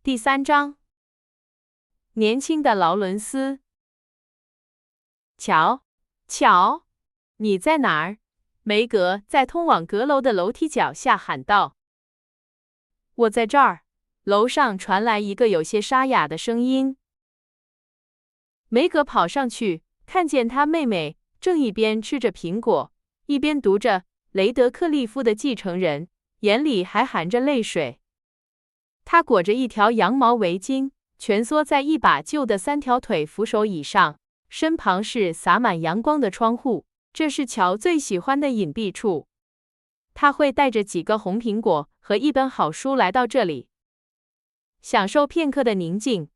第3章，年轻的劳伦斯。乔，你在哪儿？梅格在通往阁楼的楼梯脚下喊道。我在这儿。楼上传来一个有些沙哑的声音。梅格跑上去，看见他妹妹正一边吃着苹果，一边读着雷德克利夫的继承人，眼里还含着泪水。他裹着一条羊毛围巾，蜷缩在一把旧的3条腿扶手椅上，身旁是洒满阳光的窗户，这是乔最喜欢的隐蔽处。他会带着几个红苹果和一本好书来到这里，享受片刻的宁静。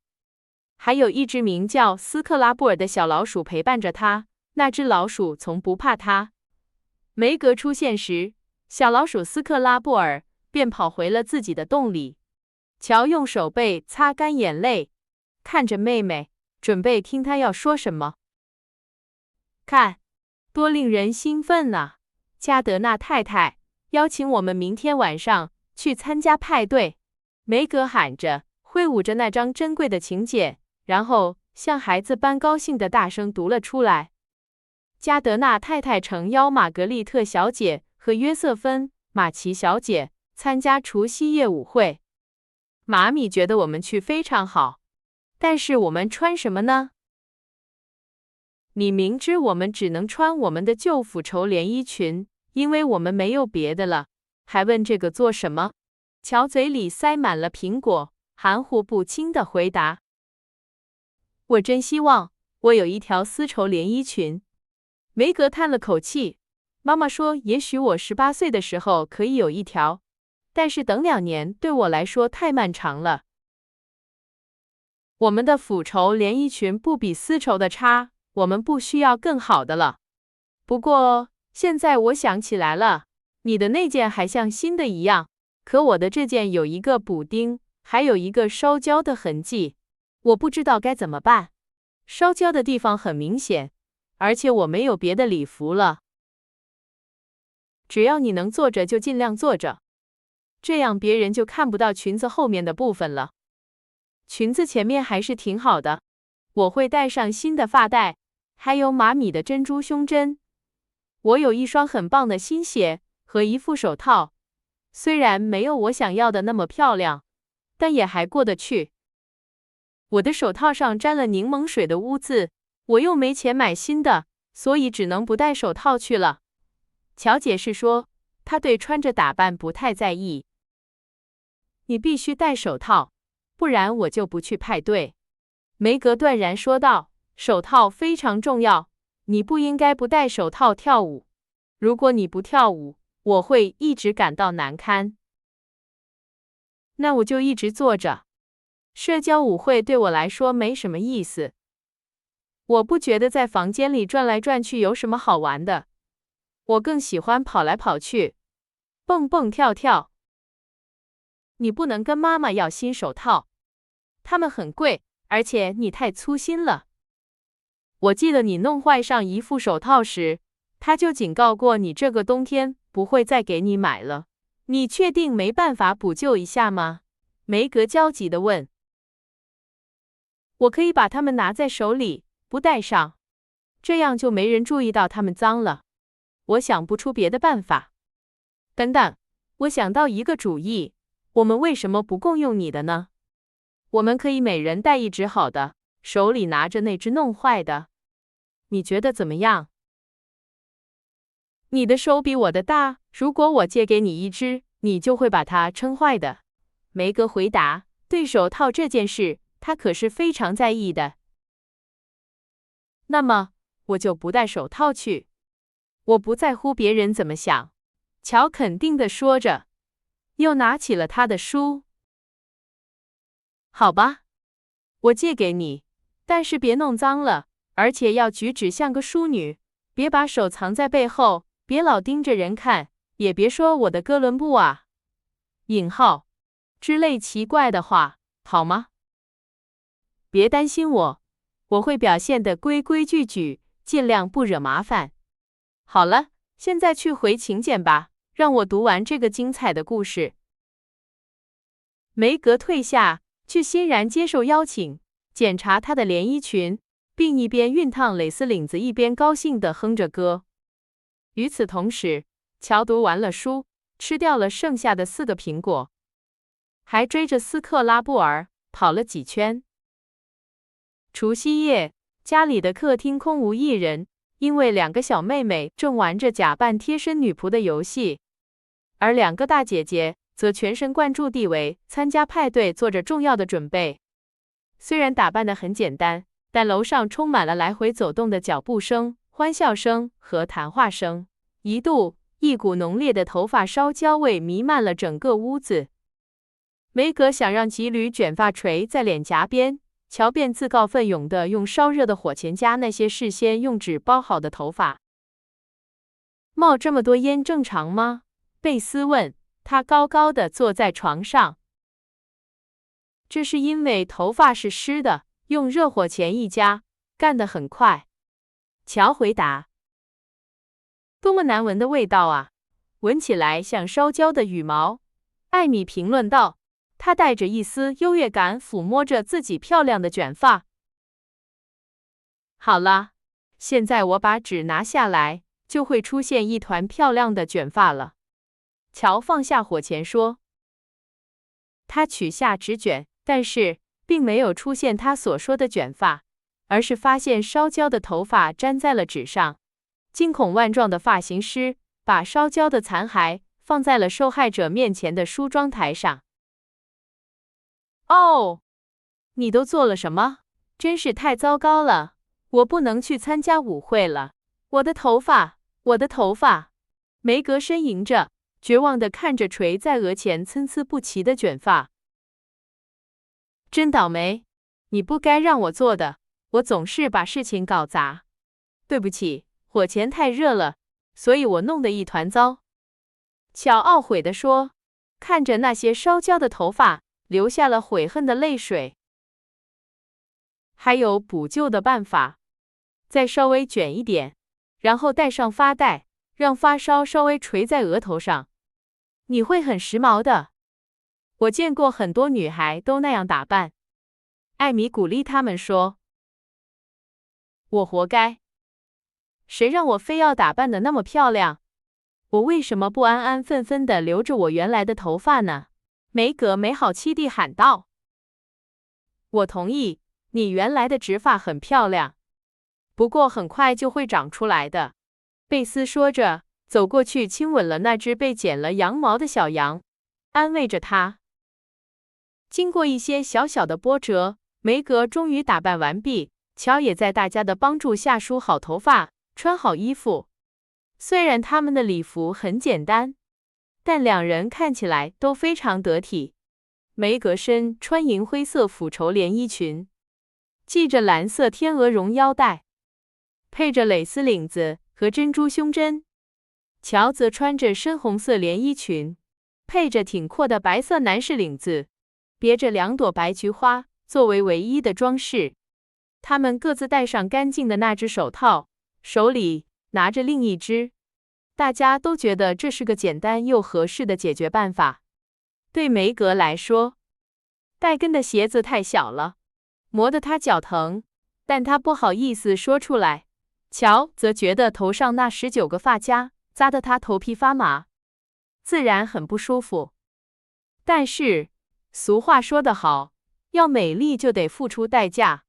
还有一只名叫斯克拉布尔的小老鼠陪伴着他，那只老鼠从不怕他。梅格出现时，小老鼠斯克拉布尔便跑回了自己的洞里。乔用手背擦干眼泪，看着妹妹，准备听她要说什么。看，多令人兴奋啊！加德纳太太邀请我们明天晚上去参加派对。梅格喊着，挥舞着那张珍贵的请柬，然后像孩子般高兴地大声读了出来。加德纳太太诚邀玛格丽特小姐和约瑟芬·马奇小姐参加除夕夜舞会。妈咪觉得我们去非常好，但是我们穿什么呢？你明知我们只能穿我们的旧复绸连衣裙，因为我们没有别的了，还问这个做什么？乔嘴里塞满了苹果，含糊不清地回答：我真希望我有一条丝绸连衣裙。梅格叹了口气，妈妈说也许我18岁的时候可以有一条，但是等2年对我来说太漫长了。我们的复绸连衣裙不比丝绸的差，我们不需要更好的了。不过现在我想起来了，你的那件还像新的一样，可我的这件有一个补丁，还有一个烧焦的痕迹，我不知道该怎么办。烧焦的地方很明显，而且我没有别的礼服了。只要你能坐着就尽量坐着，这样别人就看不到裙子后面的部分了。裙子前面还是挺好的，我会戴上新的发带，还有马米的珍珠胸针。我有一双很棒的新鞋和一副手套，虽然没有我想要的那么漂亮，但也还过得去。我的手套上沾了柠檬水的污渍，我又没钱买新的，所以只能不戴手套去了。乔解释说，他对穿着打扮不太在意。你必须戴手套，不然我就不去派对。梅格断然说道，手套非常重要，你不应该不戴手套跳舞。如果你不跳舞，我会一直感到难堪。那我就一直坐着。社交舞会对我来说没什么意思。我不觉得在房间里转来转去有什么好玩的。我更喜欢跑来跑去，蹦蹦跳跳。你不能跟妈妈要新手套，它们很贵，而且你太粗心了。我记得你弄坏上一副手套时，他就警告过你这个冬天不会再给你买了。你确定没办法补救一下吗？梅格焦急地问。我可以把它们拿在手里，不戴上，这样就没人注意到它们脏了。我想不出别的办法。等等，我想到一个主意，我们为什么不共用你的呢？我们可以每人带一只好的，手里拿着那只弄坏的。你觉得怎么样？你的手比我的大，如果我借给你一只，你就会把它撑坏的。梅格回答，对手套这件事，他可是非常在意的。那么，我就不戴手套去。我不在乎别人怎么想，乔肯定地说着，又拿起了他的书。好吧，我借给你，但是别弄脏了，而且要举止像个淑女，别把手藏在背后，别老盯着人看，也别说我的哥伦布啊引号之类奇怪的话，好吗？别担心我，我会表现得规规矩矩，尽量不惹麻烦。好了，现在去回请柬吧，让我读完这个精彩的故事。梅格退下，却欣然接受邀请，检查她的连衣裙，并一边熨烫蕾丝领子，一边高兴地哼着歌。与此同时，乔读完了书，吃掉了剩下的4个苹果，还追着斯克拉布尔跑了几圈。除夕夜，家里的客厅空无一人，因为2个小妹妹正玩着假扮贴身女仆的游戏，而2个大姐姐则全神贯注地为参加派对做着重要的准备。虽然打扮得很简单，但楼上充满了来回走动的脚步声、欢笑声和谈话声。一度，一股浓烈的头发烧焦味弥漫了整个屋子。梅格想让几缕卷发垂在脸颊边，乔便自告奋勇地用烧热的火钳夹那些事先用纸包好的头发。冒这么多烟正常吗？贝斯问。他高高地坐在床上。这是因为头发是湿的，用热火钳一夹，干得很快。乔回答。多么难闻的味道啊！闻起来像烧焦的羽毛。艾米评论道，她带着一丝优越感抚摸着自己漂亮的卷发。好了，现在我把纸拿下来，就会出现一团漂亮的卷发了。乔放下火钳说。他取下纸卷，但是并没有出现他所说的卷发，而是发现烧焦的头发粘在了纸上。惊恐万状的发型师把烧焦的残骸放在了受害者面前的梳妆台上。哦，你都做了什么？真是太糟糕了！我不能去参加舞会了。我的头发，我的头发！梅格呻吟着，绝望地看着垂在额前参差不齐的卷发。真倒霉！你不该让我做的，我总是把事情搞砸。对不起，火钳太热了，所以我弄得一团糟。乔懊悔地说，看着那些烧焦的头发，流下了悔恨的泪水。还有补救的办法，再稍微卷一点，然后戴上发带，让发梢稍微垂在额头上。你会很时髦的。我见过很多女孩都那样打扮。艾米鼓励他们说。我活该。谁让我非要打扮得那么漂亮？我为什么不安安分分地留着我原来的头发呢？梅格没好气地喊道。我同意，你原来的直发很漂亮，不过很快就会长出来的。贝斯说着，走过去亲吻了那只被剪了羊毛的小羊，安慰着它。经过一些小小的波折，梅格终于打扮完毕，乔也在大家的帮助下梳好头发，穿好衣服。虽然他们的礼服很简单，但两人看起来都非常得体。梅格身穿银灰色腐绸连衣裙，系着蓝色天鹅绒腰带，配着蕾丝领子和珍珠胸针。乔则穿着深红色连衣裙，配着挺阔的白色男士领子，别着2朵白菊花作为唯一的装饰。他们各自戴上干净的那只手套，手里拿着另一只。大家都觉得这是个简单又合适的解决办法。对梅格来说，带跟的鞋子太小了，磨得她脚疼，但她不好意思说出来。乔则觉得头上那19个发夹扎得他头皮发麻，自然很不舒服。但是，俗话说得好，要美丽就得付出代价。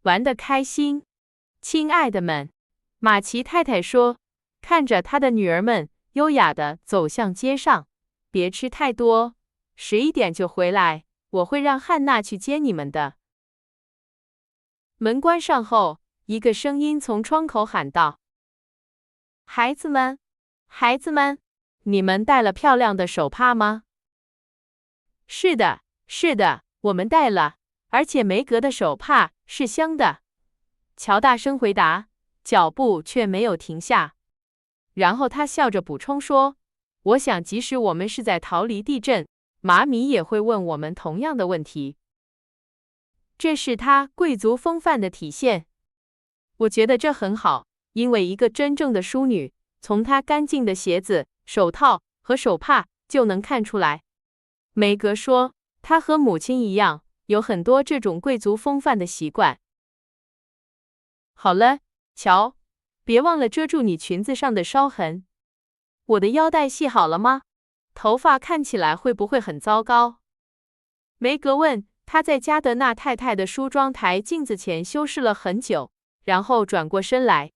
玩得开心，亲爱的们，马奇太太说，看着她的女儿们优雅地走向街上。别吃太多，11点就回来，我会让汉娜去接你们的。门关上后，一个声音从窗口喊道：孩子们，孩子们，你们带了漂亮的手帕吗？是的，是的，我们带了，而且梅格的手帕是香的。乔大声回答，脚步却没有停下。然后他笑着补充说，我想即使我们是在逃离地震，妈咪也会问我们同样的问题。这是她贵族风范的体现。我觉得这很好，因为一个真正的淑女，从她干净的鞋子、手套和手帕就能看出来。梅格说，她她和母亲一样，有很多这种贵族风范的习惯。好了，乔，别忘了遮住你裙子上的烧痕。我的腰带系好了吗？头发看起来会不会很糟糕？梅格问。她在加德纳太太的梳妆台镜子前修饰了很久，然后转过身来。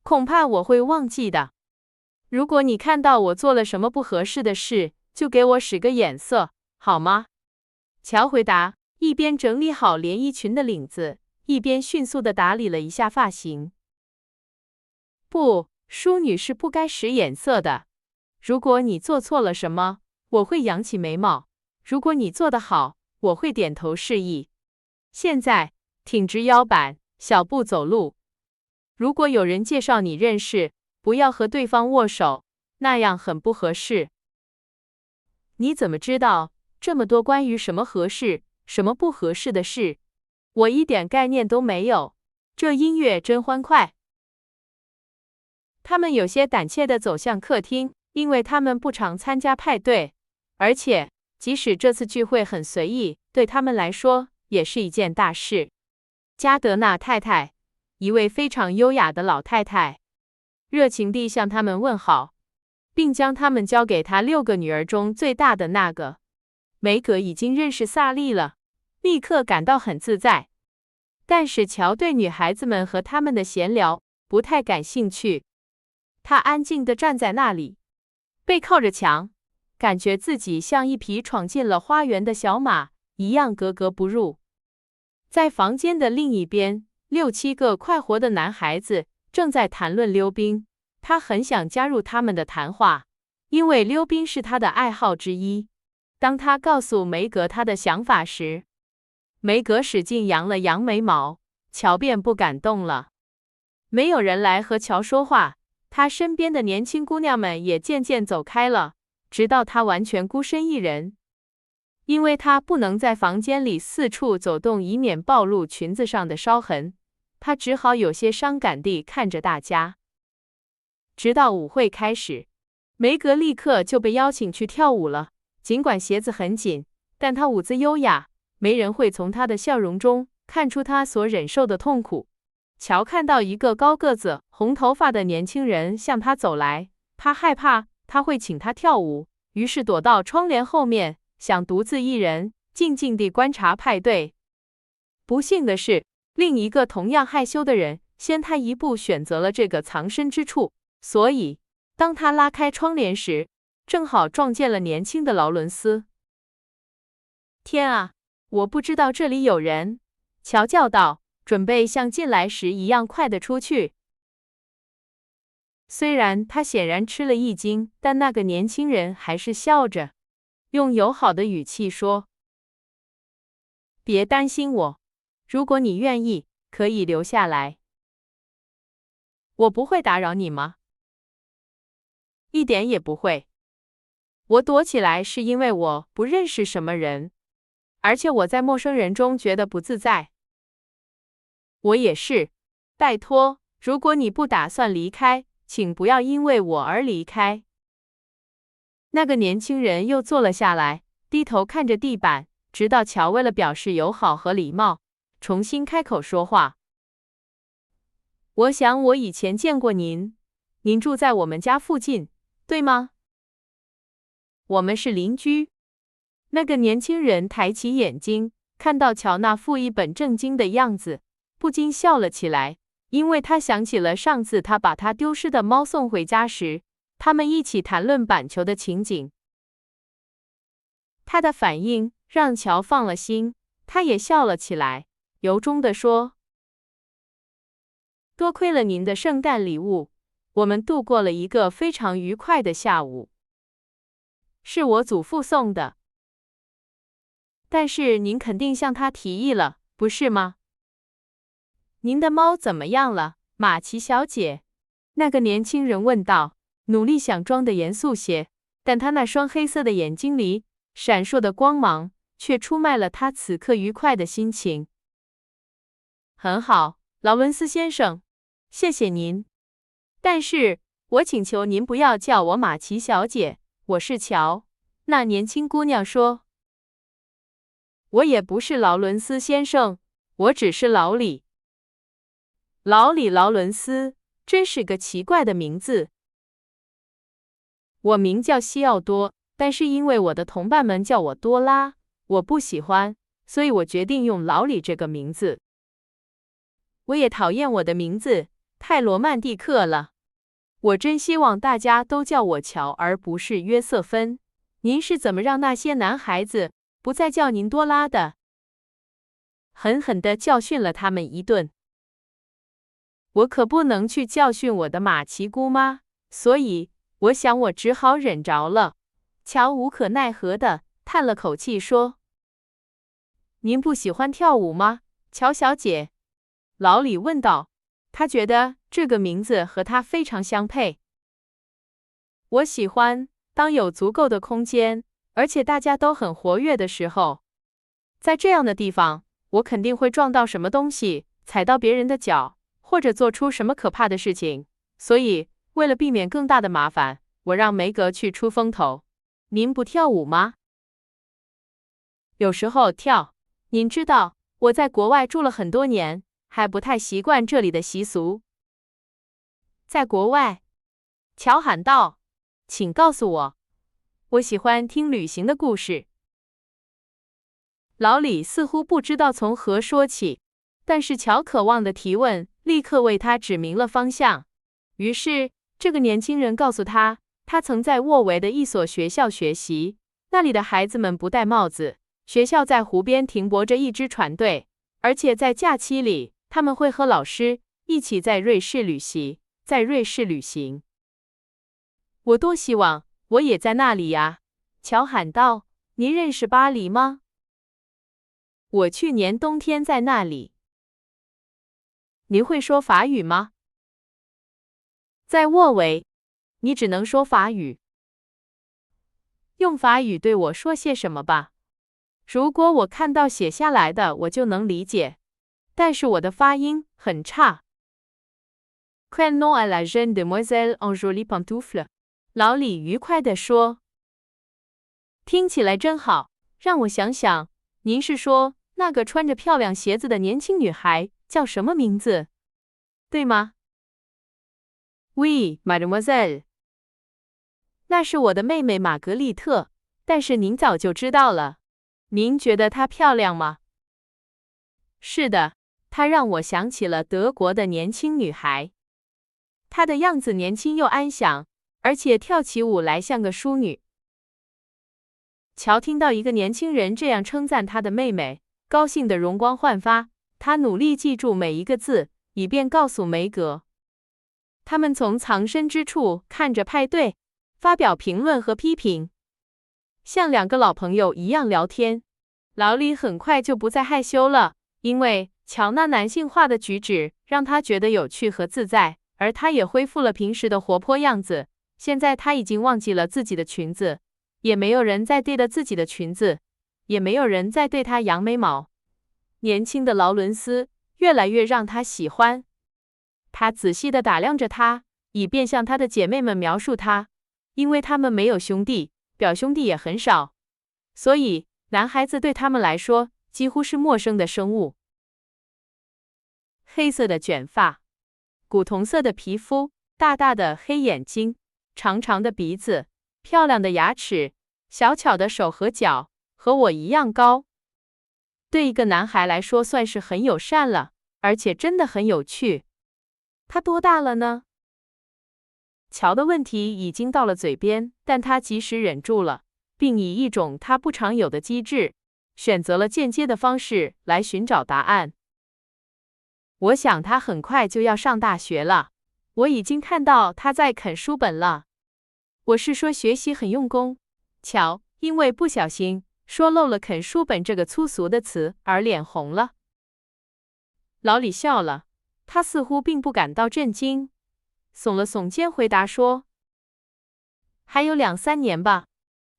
恐怕我会忘记的。如果你看到我做了什么不合适的事，就给我使个眼色，好吗？乔回答，一边整理好连衣裙的领子，一边迅速地打理了一下发型。不，淑女是不该使眼色的。如果你做错了什么，我会扬起眉毛；如果你做得好，我会点头示意。现在，挺直腰板，小步走路。如果有人介绍你认识，不要和对方握手，那样很不合适。你怎么知道这么多关于什么合适、什么不合适的事？我一点概念都没有。这音乐真欢快。他们有些胆怯地走向客厅，因为他们不常参加派对，而且即使这次聚会很随意，对他们来说也是一件大事。加德纳太太，一位非常优雅的老太太，热情地向他们问好，并将他们交给他6个女儿中最大的那个。梅格已经认识萨莉了，立刻感到很自在。但是乔对女孩子们和他们的闲聊不太感兴趣，他安静地站在那里，背靠着墙，感觉自己像一匹闯进了花园的小马一样格格不入。在房间的另一边，6、7个快活的男孩子正在谈论溜冰，他很想加入他们的谈话，因为溜冰是他的爱好之一。当他告诉梅格他的想法时，梅格使劲扬了扬眉毛，乔便不敢动了。没有人来和乔说话，他身边的年轻姑娘们也渐渐走开了，直到他完全孤身一人。因为他不能在房间里四处走动，以免暴露裙子上的烧痕，他只好有些伤感地看着大家。直到舞会开始，梅格立刻就被邀请去跳舞了。尽管鞋子很紧，但她舞姿优雅，没人会从她的笑容中看出她所忍受的痛苦。乔看到一个高个子、红头发的年轻人向他走来，他害怕他会请他跳舞，于是躲到窗帘后面，想独自一人静静地观察派对。不幸的是，另一个同样害羞的人先他一步选择了这个藏身之处，所以当他拉开窗帘时，正好撞见了年轻的劳伦斯。天啊，我不知道这里有人，乔叫道，准备像进来时一样快地出去。虽然他显然吃了一惊，但那个年轻人还是笑着，用友好的语气说：“别担心我，如果你愿意，可以留下来。我不会打扰你吗？”一点也不会。我躲起来是因为我不认识什么人，而且我在陌生人中觉得不自在。我也是。拜托，如果你不打算离开，请不要因为我而离开。那个年轻人又坐了下来，低头看着地板，直到乔为了表示友好和礼貌，重新开口说话。我想我以前见过您，您住在我们家附近，对吗？我们是邻居。那个年轻人抬起眼睛，看到乔那副一本正经的样子，不禁笑了起来，因为他想起了上次他把他丢失的猫送回家时，他们一起谈论板球的情景。他的反应让乔放了心，他也笑了起来，由衷地说：“多亏了您的圣诞礼物，我们度过了一个非常愉快的下午。是我祖父送的。但是您肯定向他提议了，不是吗？您的猫怎么样了，马奇小姐？”那个年轻人问道，努力想装得严肃些，但他那双黑色的眼睛里闪烁的光芒却出卖了他此刻愉快的心情。很好，劳伦斯先生，谢谢您。但是我请求您不要叫我马奇小姐，我是乔。那年轻姑娘说。我也不是劳伦斯先生，我只是老李。老李劳伦斯，真是个奇怪的名字。我名叫西奥多，但是因为我的同伴们叫我多拉，我不喜欢，所以我决定用老李这个名字。我也讨厌我的名字，太罗曼蒂克了。我真希望大家都叫我乔，而不是约瑟芬。您是怎么让那些男孩子不再叫您多拉的？狠狠地教训了他们一顿。我可不能去教训我的马奇姑妈，所以我想我只好忍着了。乔无可奈何地叹了口气说：“您不喜欢跳舞吗，乔小姐？”老李问道。他觉得这个名字和他非常相配。我喜欢，当有足够的空间，而且大家都很活跃的时候。在这样的地方，我肯定会撞到什么东西，踩到别人的脚，或者做出什么可怕的事情。所以，为了避免更大的麻烦，我让梅格去出风头。您不跳舞吗？有时候跳。您知道，我在国外住了很多年，还不太习惯这里的习俗。在国外，乔喊道，请告诉我。我喜欢听旅行的故事。老李似乎不知道从何说起，但是乔渴望的提问立刻为他指明了方向。于是，这个年轻人告诉他，他曾在沃维的一所学校学习，那里的孩子们不戴帽子，学校在湖边停泊着一支船队，而且在假期里，他们会和老师一起在瑞士旅行。我多希望我也在那里呀！乔喊道。您认识巴黎吗？我去年冬天在那里。您会说法语吗？在沃维，你只能说法语。用法语对我说些什么吧。如果我看到写下来的，我就能理解。但是我的发音很差。Quel nom à la jeune demoiselle en jolie pantoufle？ 老李愉快地说。听起来真好，让我想想，您是说那个穿着漂亮鞋子的年轻女孩叫什么名字？对吗？ Oui, mademoiselle。 那是我的妹妹玛格丽特，但是您早就知道了。您觉得她漂亮吗？是的，她让我想起了德国的年轻女孩。她的样子年轻又安详，而且跳起舞来像个淑女。乔听到一个年轻人这样称赞他的妹妹，高兴得容光焕发。他努力记住每一个字，以便告诉梅格。他们从藏身之处看着派对，发表评论和批评，像两个老朋友一样聊天。老李很快就不再害羞了，因为乔那男性化的举止让他觉得有趣和自在，而他也恢复了平时的活泼样子。现在他已经忘记了自己的裙子，也没有人再对着自己的裙子，也没有人再对他扬眉毛。年轻的劳伦斯越来越让他喜欢。他仔细地打量着他，以便向他的姐妹们描述他，因为他们没有兄弟，表兄弟也很少，所以男孩子对他们来说几乎是陌生的生物。黑色的卷发，古铜色的皮肤，大大的黑眼睛，长长的鼻子，漂亮的牙齿，小巧的手和脚，和我一样高。对一个男孩来说算是很友善了，而且真的很有趣。他多大了呢？乔的问题已经到了嘴边，但他及时忍住了，并以一种他不常有的机智，选择了间接的方式来寻找答案。我想他很快就要上大学了，我已经看到他在啃书本了。我是说学习很用功。乔因为不小心说漏了啃书本这个粗俗的词而脸红了。老李笑了，他似乎并不感到震惊，耸了耸肩回答说，还有2-3年吧。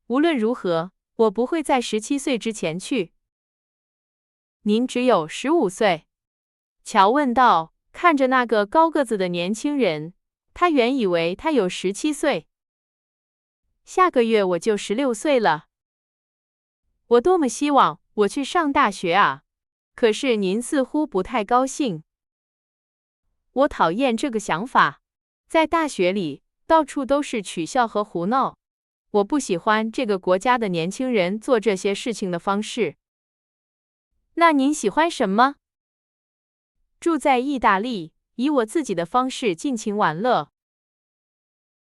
无论如何，我不会在17岁之前去。您只有15岁？乔问道，看着那个高个子的年轻人，他原以为他有17岁。下个月我就16岁了。我多么希望我去上大学啊，可是您似乎不太高兴。我讨厌这个想法，在大学里，到处都是取笑和胡闹。我不喜欢这个国家的年轻人做这些事情的方式。那您喜欢什么？住在意大利，以我自己的方式尽情玩乐。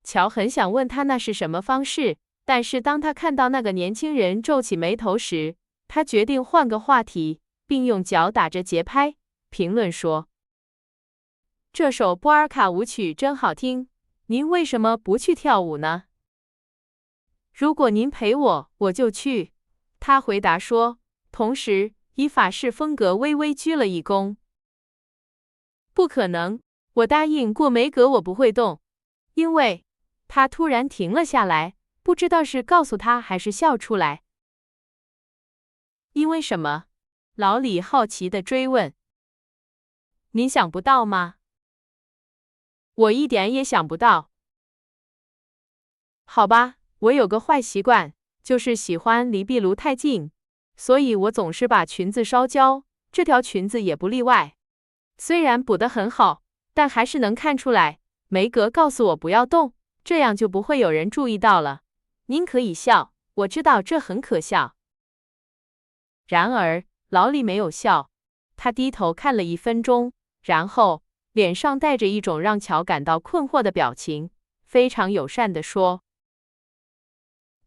乔很想问他那是什么方式，但是当他看到那个年轻人皱起眉头时，他决定换个话题，并用脚打着节拍，评论说：“这首波尔卡舞曲真好听，您为什么不去跳舞呢？”如果您陪我，我就去。他回答说，同时以法式风格微微鞠了一躬。不可能，我答应过梅格我不会动，因为……他突然停了下来，不知道是告诉他还是笑出来。因为什么？老李好奇地追问。您想不到吗？我一点也想不到。好吧，我有个坏习惯，就是喜欢离壁炉太近，所以我总是把裙子烧焦，这条裙子也不例外。虽然补得很好，但还是能看出来。梅格告诉我不要动，这样就不会有人注意到了。您可以笑，我知道这很可笑。然而，老李没有笑，他低头看了1分钟，然后脸上带着一种让乔感到困惑的表情，非常友善地说：“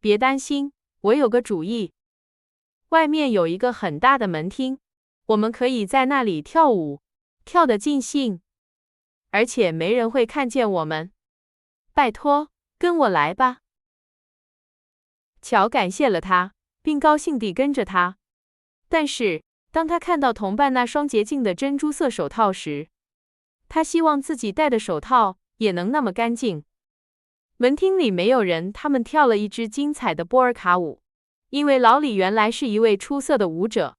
别担心，我有个主意。外面有一个很大的门厅，我们可以在那里跳舞，跳得尽兴，而且没人会看见我们。拜托，跟我来吧。”乔感谢了他，并高兴地跟着他。但是，当他看到同伴那双洁净的珍珠色手套时，他希望自己戴的手套也能那么干净。门厅里没有人，他们跳了一支精彩的波尔卡舞。因为老李原来是一位出色的舞者，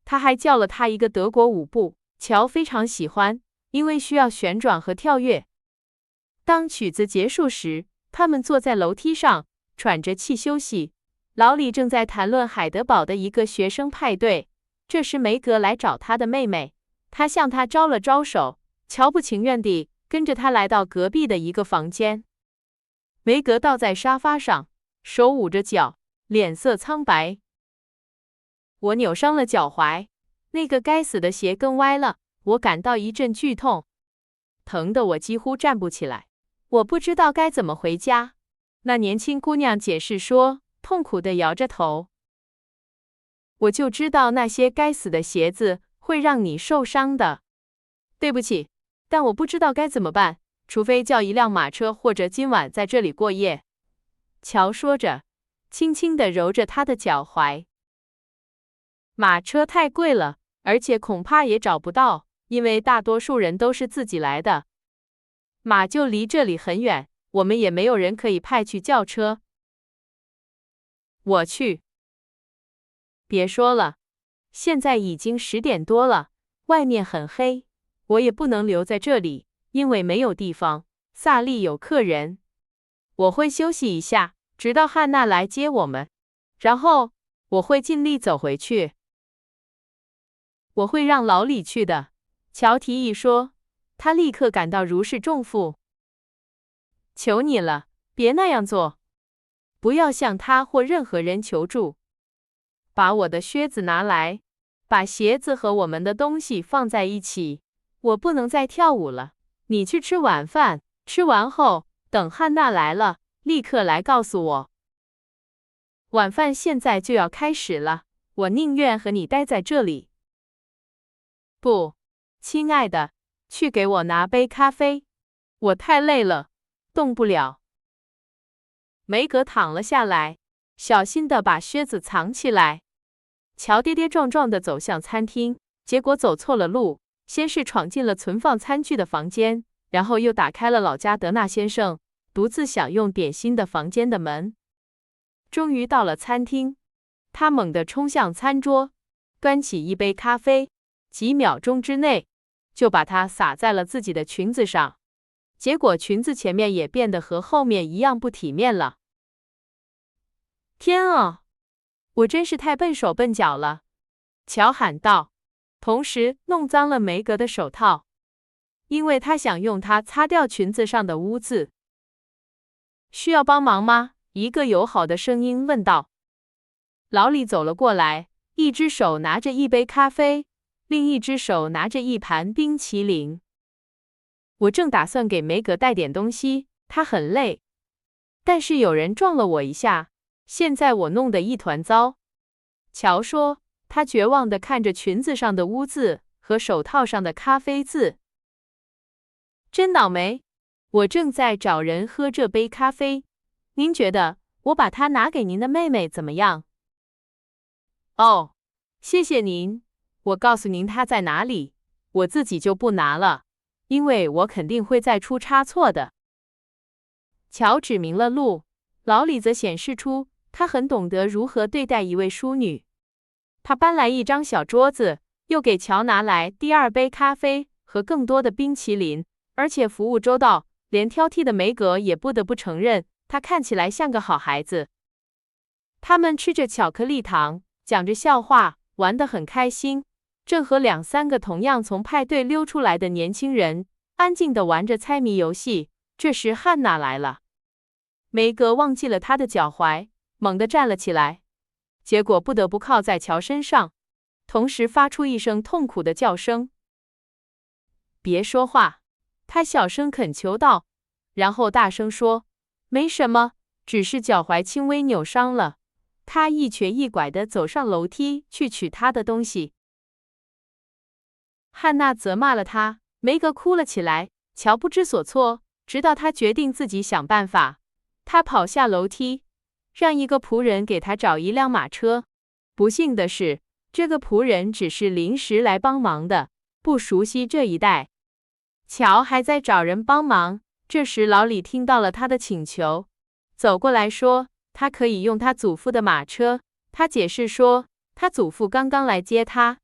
他还教了他一个德国舞步，乔非常喜欢，因为需要旋转和跳跃。当曲子结束时，他们坐在楼梯上，喘着气休息。老李正在谈论海德堡的一个学生派对。这时梅格来找他的妹妹，他向她招了招手，乔不情愿地跟着他来到隔壁的一个房间。梅格倒在沙发上，手捂着脚，脸色苍白。我扭伤了脚踝，那个该死的鞋跟歪了，我感到一阵剧痛，疼得我几乎站不起来。我不知道该怎么回家。那年轻姑娘解释说，痛苦地摇着头。我就知道那些该死的鞋子会让你受伤的。对不起，但我不知道该怎么办，除非叫一辆马车或者今晚在这里过夜。乔说着，轻轻地揉着他的脚踝。马车太贵了，而且恐怕也找不到，因为大多数人都是自己来的。马厩离这里很远，我们也没有人可以派去叫车。我去。别说了，现在已经10点多了，外面很黑，我也不能留在这里，因为没有地方。萨利有客人，我会休息一下，直到汉娜来接我们，然后我会尽力走回去。我会让老李去的，乔提议说，他立刻感到如释重负。求你了，别那样做，不要向他或任何人求助。把我的靴子拿来，把鞋子和我们的东西放在一起。我不能再跳舞了。你去吃晚饭，吃完后，等汉娜来了，立刻来告诉我。晚饭现在就要开始了，我宁愿和你待在这里。不，亲爱的，去给我拿杯咖啡。我太累了，动不了。梅格躺了下来，小心地把靴子藏起来。乔跌跌撞撞地走向餐厅，结果走错了路，先是闯进了存放餐具的房间，然后又打开了老加德纳先生独自享用点心的房间的门。终于到了餐厅，他猛地冲向餐桌，端起一杯咖啡，几秒钟之内就把它洒在了自己的裙子上，结果裙子前面也变得和后面一样不体面了。天啊！我真是太笨手笨脚了，乔喊道，同时弄脏了梅格的手套，因为他想用它擦掉裙子上的污渍。需要帮忙吗？一个友好的声音问道。老李走了过来，一只手拿着一杯咖啡，另一只手拿着一盘冰淇淋。我正打算给梅格带点东西，她很累，但是有人撞了我一下，现在我弄得一团糟。乔说，他绝望地看着裙子上的污渍和手套上的咖啡渍。真倒霉，我正在找人喝这杯咖啡，您觉得我把它拿给您的妹妹怎么样？哦，谢谢您，我告诉您它在哪里，我自己就不拿了，因为我肯定会再出差错的。乔指明了路，老李则显示出他很懂得如何对待一位淑女。他搬来一张小桌子，又给乔拿来第二杯咖啡和更多的冰淇淋，而且服务周到，连挑剔的梅格也不得不承认，他看起来像个好孩子。他们吃着巧克力糖，讲着笑话，玩得很开心，正和两三个同样从派对溜出来的年轻人安静地玩着猜谜游戏。这时汉娜来了，梅格忘记了她的脚踝，猛地站了起来，结果不得不靠在乔身上，同时发出一声痛苦的叫声。别说话，他小声恳求道，然后大声说，没什么，只是脚踝轻微扭伤了。他一瘸一拐地走上楼梯去取他的东西。汉娜责骂了他，梅格哭了起来，乔不知所措，直到他决定自己想办法。他跑下楼梯，让一个仆人给他找一辆马车。不幸的是，这个仆人只是临时来帮忙的，不熟悉这一带。乔还在找人帮忙，这时老李听到了他的请求，走过来说，他可以用他祖父的马车。他解释说，他祖父刚刚来接他。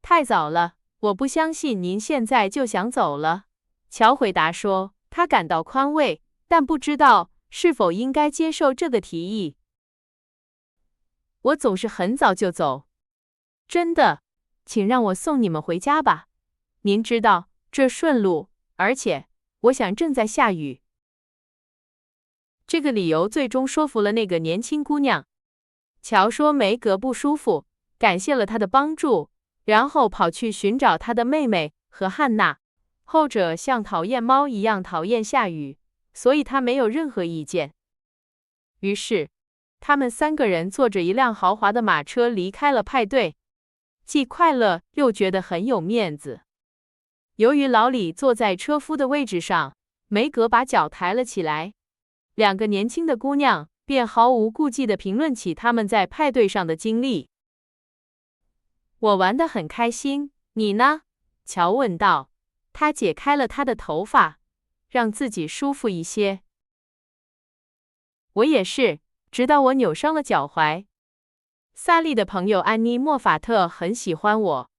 太早了，我不相信您现在就想走了。乔回答说，他感到宽慰，但不知道是否应该接受这个提议。我总是很早就走。真的，请让我送你们回家吧。您知道，这顺路，而且我想正在下雨。这个理由最终说服了那个年轻姑娘。乔说梅格不舒服，感谢了她的帮助，然后跑去寻找她的妹妹和汉娜。后者像讨厌猫一样讨厌下雨，所以他没有任何意见。于是，他们三个人坐着一辆豪华的马车离开了派对，既快乐又觉得很有面子。由于老李坐在车夫的位置上，梅格把脚抬了起来，两个年轻的姑娘便毫无顾忌地评论起他们在派对上的经历。我玩得很开心，你呢？乔问道。他解开了他的头发，让自己舒服一些。我也是，直到我扭伤了脚踝。萨利的朋友安妮·莫法特很喜欢我，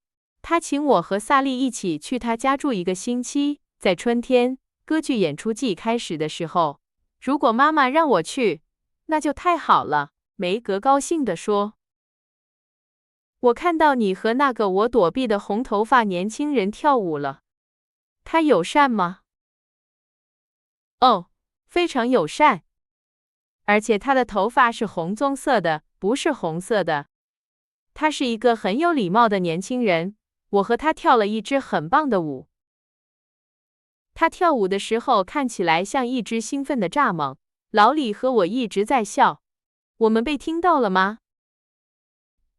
她请我和萨利一起去她家住1个星期。在春天，歌剧演出季开始的时候，如果妈妈让我去，那就太好了。梅格高兴地说。我看到你和那个我躲避的红头发年轻人跳舞了。他友善吗？哦，非常友善。而且他的头发是红棕色的，不是红色的。他是一个很有礼貌的年轻人，我和他跳了一支很棒的舞。他跳舞的时候看起来像一只兴奋的蚱蜢。老李和我一直在笑。我们被听到了吗？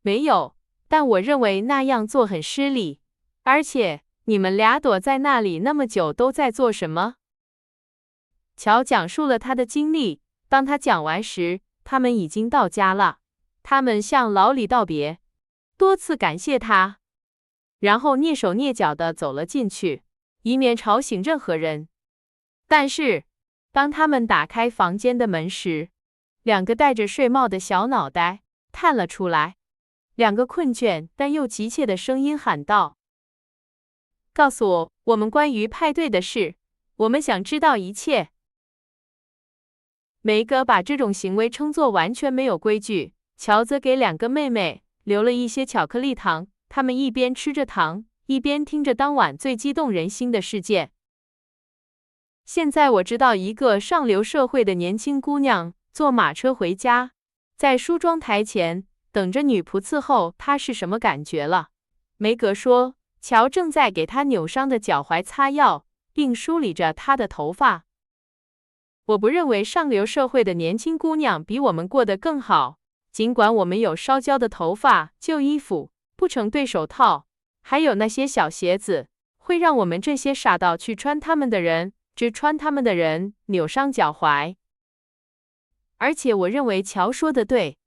没有，但我认为那样做很失礼。而且，你们俩躲在那里那么久都在做什么？乔讲述了他的经历。当他讲完时，他们已经到家了。他们向老李道别，多次感谢他，然后蹑手蹑脚地走了进去，以免吵醒任何人。但是，当他们打开房间的门时，2个戴着睡帽的小脑袋探了出来，2个困倦但又急切的声音喊道：“告诉我们关于派对的事，我们想知道一切。”梅格把这种行为称作完全没有规矩，乔则给2个妹妹留了一些巧克力糖，她们一边吃着糖，一边听着当晚最激动人心的事件。现在我知道一个上流社会的年轻姑娘坐马车回家，在梳妆台前等着女仆伺候，她是什么感觉了。梅格说，乔正在给她扭伤的脚踝擦药，并梳理着她的头发。我不认为上流社会的年轻姑娘比我们过得更好，尽管我们有烧焦的头发、旧衣服、不成对手套，还有那些小鞋子，会让我们这些傻到去穿它们的人，只穿它们的人扭伤脚踝。而且我认为乔说的对，